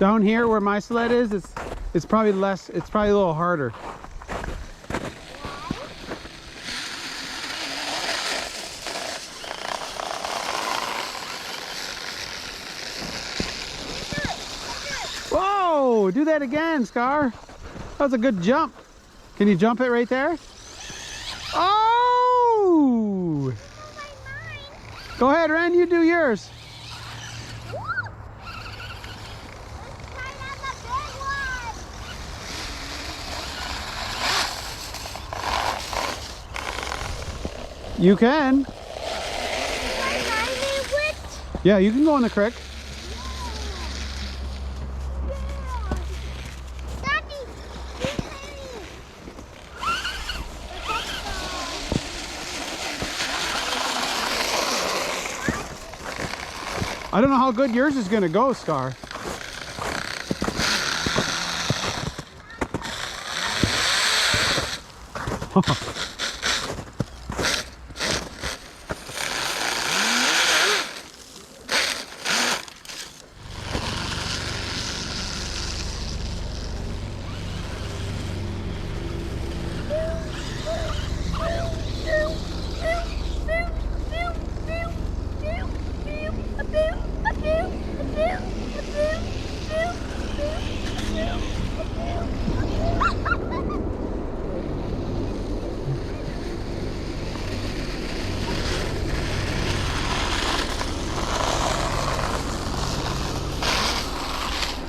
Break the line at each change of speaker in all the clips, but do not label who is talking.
Down here where my sled is, it's probably less. It's probably a little harder. Whoa! Do that again, Scar. That was a good jump. Can you jump it right there? Oh! Go ahead, Ren. You do yours. You can. Yeah, you can go in the creek. I don't know how good yours is going to go, Scar.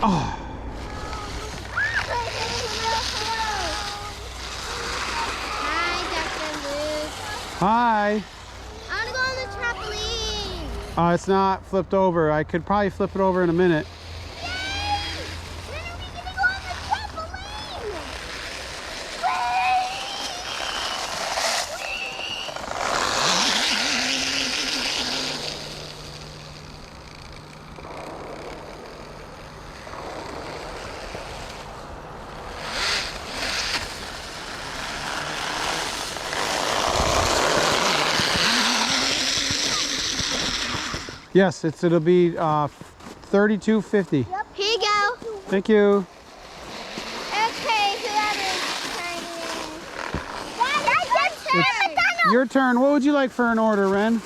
Oh.
Hi, Dr. Luke.
Hi.
I want to go on the trampoline.
It's not flipped over. I could probably flip it over in a minute.
Yay! When are we going to go on the trampoline?
Yes, it'll be $32.50.
Yep. Here you go.
Thank you.
Okay, whoever's turn.
It's your turn. What would you like for an order, Ren?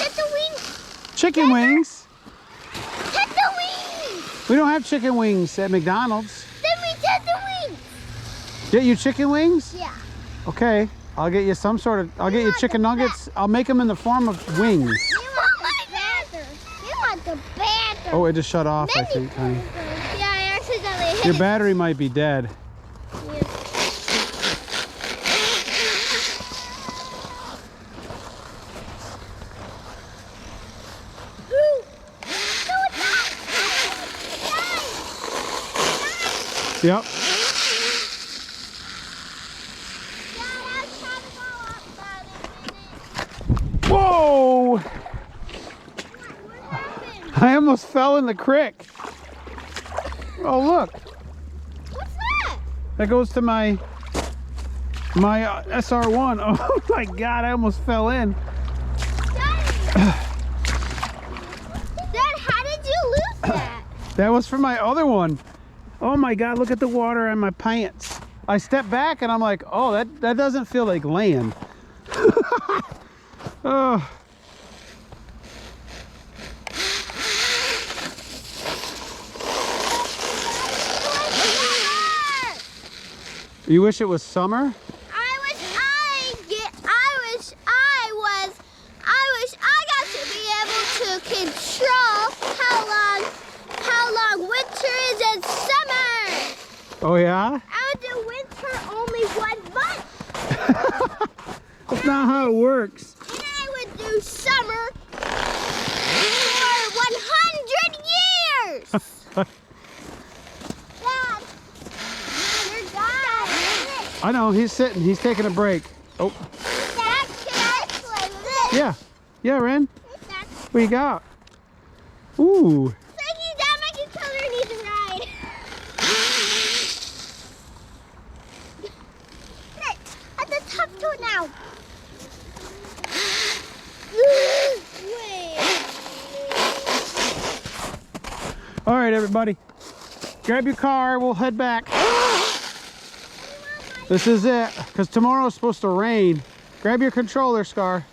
Chicken wings.
Chicken wings?
Chicken wings.
We don't have chicken wings at McDonald's.
Then we get the wings.
Get you chicken wings?
Yeah.
Okay. I'll get you some sort of, I'll get you chicken nuggets. I'll make them in the form of wings.
You want the bathroom.
Oh, it just shut off, I think, honey.
Yeah, I accidentally hit
Your
it.
battery might be dead.
Yeah.
Yep. Whoa! I almost fell in the creek. Oh, look.
What's that?
That goes to my SR1. Oh my God, I almost fell in.
Dad, how did you lose that?
That was for my other one. Oh my God, look at the water on my pants. I stepped back and I'm like, oh, that doesn't feel like land. Oh. You wish it was summer?
I wish I got to be able to control how long winter is and summer.
Oh yeah?
I would do winter only 1 month.
That's not how it works.
And I would do summer for 100 years. Dad, you're gone.
I know, he's sitting, he's taking a break. Oh,
Dad, can I play with it?
yeah. Yeah, Ren.
Dad,
What you got? Ooh.
thank you, Dad. My controller needs a ride. Right, at the top to it now. Wait.
All right, everybody. Grab your car. We'll head back. This is it, because tomorrow's supposed to rain. Grab your controller, Scar.